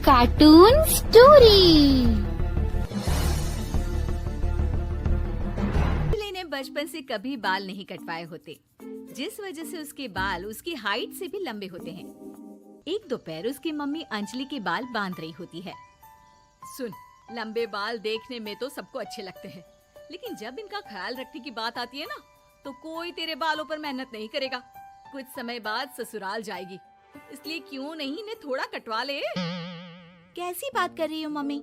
Cartoon story. ने बचपन से कभी बाल नहीं कटवाए होते, जिस वजह से उसके बाल उसकी हाइट से भी लंबे होते हैं। एक दोपहर उसकी मम्मी अंजलि के बाल बांध रही होती है। सुन, लंबे बाल देखने में तो सबको अच्छे लगते हैं, लेकिन जब इनका ख्याल रखने की बात आती है ना, तो कोई तेरे बालों पर मेहनत नहीं करेगा। कुछ समय बाद ससुराल जाएगी, इसलिए क्यों नहीं इन्हें थोड़ा कटवा ले। कैसी बात कर रही हो मम्मी?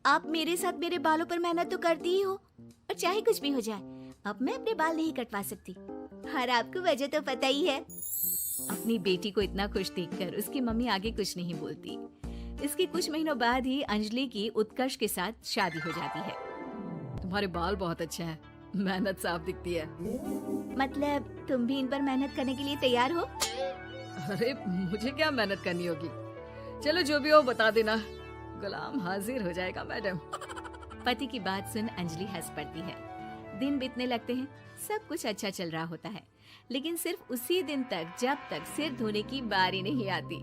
आप मेरे साथ मेरे बालों पर मेहनत तो करती ही हो, और चाहे कुछ भी हो जाए, अब मैं अपने बाल नहीं कटवा सकती। और आपको वजह तो पता ही है। अपनी बेटी को इतना खुश देखकर उसकी मम्मी आगे कुछ नहीं बोलती। इसके कुछ महीनों बाद ही अंजलि की उत्कर्ष के साथ शादी हो जाती है। तुम्हारे बाल बहुत अच्छे हैं, मेहनत साफ दिखती है। मतलब तुम भी इन पर मेहनत करने के लिए तैयार हो? अरे मुझे क्या मेहनत करनी होगी, चलो जो भी हो बता देना, गुलाम हाजिर हो जाएगा मैडम। पति की बात सुन अंजलि हंस पड़ती है। दिन बीतने लगते हैं, सब कुछ अच्छा चल रहा होता है, लेकिन सिर्फ उसी दिन तक जब तक सिर धोने की बारी नहीं आती।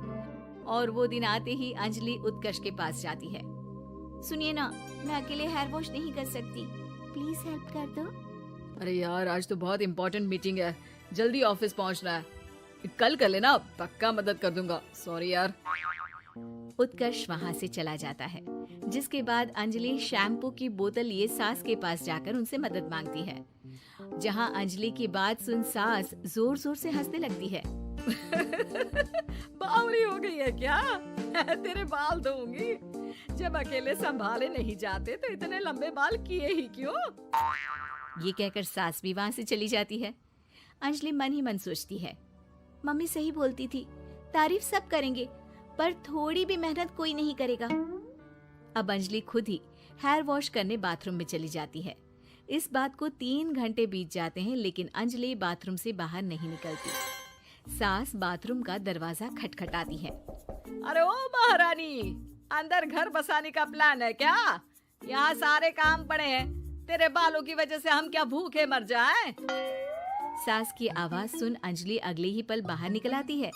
और वो दिन आते ही अंजलि उत्कर्ष के पास जाती है। सुनिए ना, मैं अकेले हेयर वॉश नहीं कर सकती, प्लीज हेल्प कर दो। अरे यार, आज तो बहुत इम्पोर्टेंट मीटिंग है, जल्दी ऑफिस पहुंचना है, कल कर लेना, पक्का मदद कर दूंगा। सॉरी यार। उत्कर्ष वहाँ से चला जाता है, जिसके बाद अंजलि शैम्पू की बोतल लिए सास के पास जाकर उनसे मदद मांगती है। जहाँ अंजलि की बात सुन सास जोर जोर से हंसने लगती है। बावली हो गई है क्या? तेरे बाल धोऊंगी, जब अकेले संभाले नहीं जाते तो इतने लंबे बाल किए ही क्यों? ये कहकर सास भी वहाँ से चली जाती है। अंजलि मन ही मन सोचती है, मम्मी सही बोलती थी, तारीफ सब करेंगे, पर थोड़ी भी मेहनत कोई नहीं करेगा। अब अंजलि खुद ही हेयर वॉश करने बाथरूम में चली जाती है। इस बात को 3 घंटे बीत जाते हैं, लेकिन अंजलि बाथरूम से बाहर नहीं निकलती। सास बाथरूम का दरवाजा खटखटाती है। अरे ओ महारानी, अंदर घर बसाने का प्लान है क्या? यहाँ सारे काम पड़े हैं, तेरे बालों की वजह से हम क्या भूखे मर जाएं? सास की आवाज सुन अंजलि अगले ही पल बाहर निकल आती है,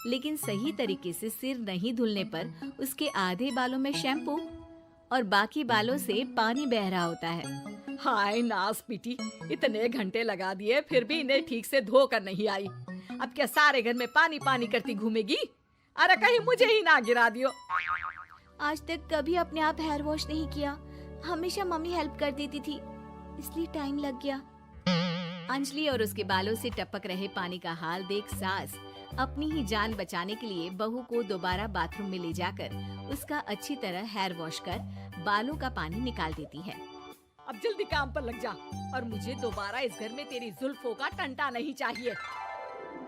लेकिन सही तरीके से सिर नहीं धुलने पर उसके आधे बालों में शैम्पू और बाकी बालों से पानी बह रहा होता है। हाय नास पीटी, इतने घंटे लगा दिए फिर भी इन्हें ठीक से धो कर नहीं आई। अब क्या सारे घर में पानी पानी करती घूमेगी? अरे कहीं मुझे ही ना गिरा दियो। आज तक कभी अपने आप हेयर वॉश नहीं किया, हमेशा मम्मी हेल्प कर देती थी, इसलिए टाइम लग गया। अंजलि और उसके बालों से टपक रहे पानी का हाल देख सास अपनी ही जान बचाने के लिए बहू को दोबारा बाथरूम में ले जाकर उसका अच्छी तरह हेयर वॉश कर बालों का पानी निकाल देती है। अब जल्दी काम पर लग जा, और मुझे दोबारा इस घर में तेरी जुल्फों का टंटा नहीं चाहिए।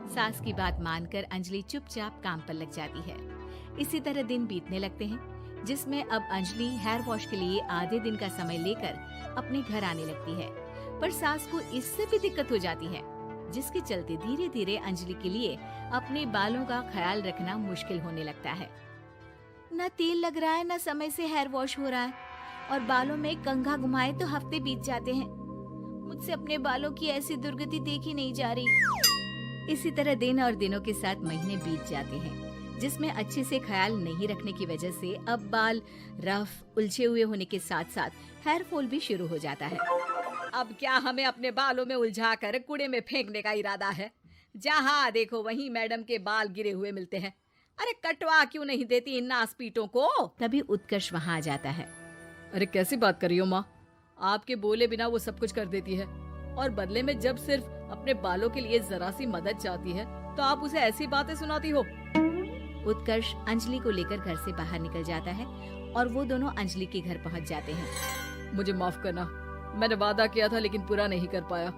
सास की बात मानकर अंजलि चुपचाप काम पर लग जाती है। इसी तरह दिन बीतने लगते हैं, जिसमें अब अंजलि हेयर वॉश के लिए आधे दिन का समय लेकर अपने घर आने लगती है। पर सास को इससे भी दिक्कत हो जाती है, जिसके चलते धीरे धीरे अंजलि के लिए अपने बालों का ख्याल रखना मुश्किल होने लगता है। न तेल लग रहा है, न समय से हेयर वॉश हो रहा है, और बालों में कंघा घुमाए तो हफ्ते बीत जाते हैं। मुझसे अपने बालों की ऐसी दुर्गति देखी नहीं जा रही। इसी तरह दिन और दिनों के साथ महीने बीत जाते हैं, जिसमें अच्छे से ख्याल नहीं रखने की वजह से अब बाल रफ उलझे हुए होने के साथ साथ हेयर फॉल भी शुरू हो जाता है। अब क्या हमें अपने बालों में उलझाकर कूड़े में फेंकने का इरादा है? जहाँ देखो वहीं मैडम के बाल गिरे हुए मिलते हैं। अरे कटवा क्यों नहीं देती इन नासपीटों को? तभी उत्कर्ष वहाँ आ जाता है। अरे कैसी बात कर रही हो माँ, आपके बोले बिना वो सब कुछ कर देती है, और बदले में जब सिर्फ अपने बालों के लिए जरा सी मदद चाहती है तो आप उसे ऐसी बातें सुनाती हो। उत्कर्ष अंजलि को लेकर घर से बाहर निकल जाता है, और वो दोनों अंजलि के घर पहुँच जाते हैं। मुझे माफ करना, मैंने वादा किया था लेकिन पूरा नहीं कर पाया।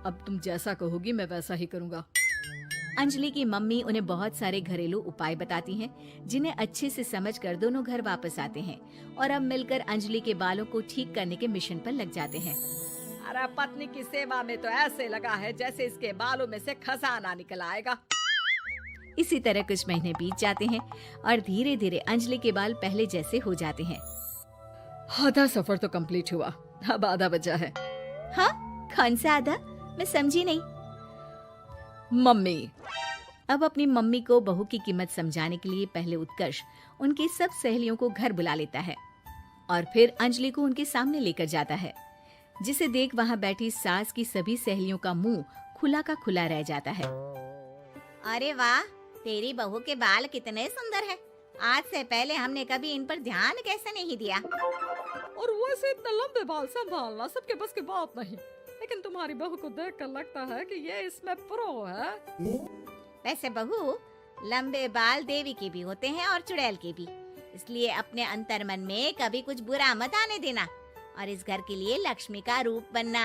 अब तुम जैसा कहोगी मैं वैसा ही करूँगा। अंजलि की मम्मी उन्हें बहुत सारे घरेलू उपाय बताती हैं, जिन्हें अच्छे से समझकर दोनों घर वापस आते हैं और अब मिलकर अंजलि के बालों को ठीक करने के मिशन पर लग जाते हैं। अरे पत्नी की सेवा में तो ऐसे लगा है जैसे इसके बालों में से खजाना निकल आएगा। इसी तरह कुछ महीने बीत जाते हैं और धीरे धीरे अंजलि के बाल पहले जैसे हो जाते हैं। आधा सफर तो कंप्लीट हुआ, अब आधा बचा है। हाँ, कौन सा आधा? मैं समझी नहीं। मम्मी, अब अपनी मम्मी को बहू की कीमत समझाने के लिए पहले उत्कर्ष उनकी सब सहेलियों को घर बुला लेता है और फिर अंजलि को उनके सामने लेकर जाता है, जिसे देख वहां बैठी सास की सभी सहेलियों का मुंह खुला का खुला रह जाता है। अरे वाह, तेरी बहू के बाल कितने सुंदर हैं। आज से पहले हमने कभी इन पर ध्यान कैसे नहीं दिया। और वैसे इतने लंबे बाल संभालना सबके बस की बात नहीं, लेकिन तुम्हारी बहू को देखकर लगता है कि ये इसमें प्रो है। वैसे बहू, लंबे बाल देवी के भी होते हैं और चुड़ैल के भी, इसलिए अपने अंतर्मन में कभी कुछ बुरा मत आने देना और इस घर के लिए लक्ष्मी का रूप बनना।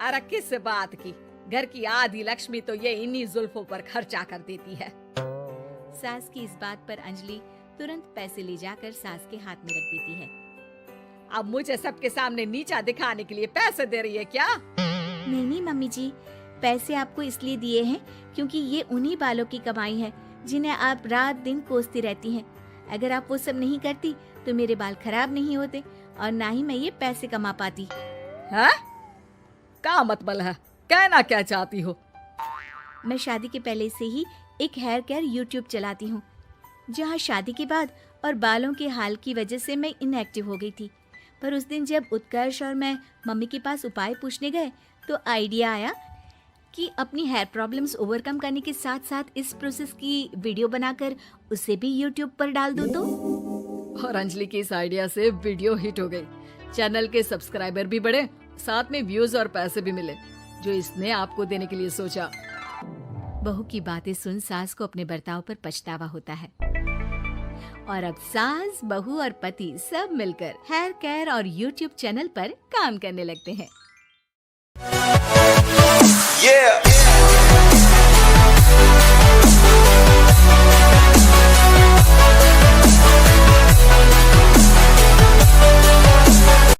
अरे किस बात की, घर की आधी लक्ष्मी तो ये इन्हीं जुल्फों पर खर्चा कर देती है। सास की इस बात पर अंजलि तुरंत पैसे ले जाकर सास के हाथ में रख देती है। अब मुझे सबके सामने नीचा दिखाने के लिए पैसे दे रही है क्या? नहीं मम्मी जी, पैसे आपको इसलिए दिए हैं क्योंकि ये उन्हीं बालों की कमाई है जिन्हें आप रात दिन कोसती रहती हैं। अगर आप वो सब नहीं करती तो मेरे बाल खराब नहीं होते और ना ही मैं ये पैसे कमा पाती। है? क्या मतलब है? कहना क्या चाहती हो? मैं शादी के पहले से ही एक हेयर केयर यूट्यूब चलाती हूँ, जहाँ शादी के बाद और बालों के हाल की वजह से मैं इनएक्टिव हो गई थी। पर उस दिन जब उत्कर्ष और मैं मम्मी के पास उपाय पूछने गए तो आइडिया आया कि अपनी हेयर प्रॉब्लम्स ओवरकम करने के साथ साथ इस प्रोसेस की वीडियो बनाकर उसे भी यूट्यूब पर डाल दूं तो। और अंजलि की इस आइडिया से वीडियो हिट हो गई, चैनल के सब्सक्राइबर भी बढ़े, साथ में व्यूज और पैसे भी मिले जो इसने आपको देने के लिए सोचा। बहू की बातें सुन सास को अपने बर्ताव पर पछतावा होता है और अब सास, बहू और पति सब मिलकर हेयर केयर और यूट्यूब चैनल पर काम करने लगते हैं। Yeah.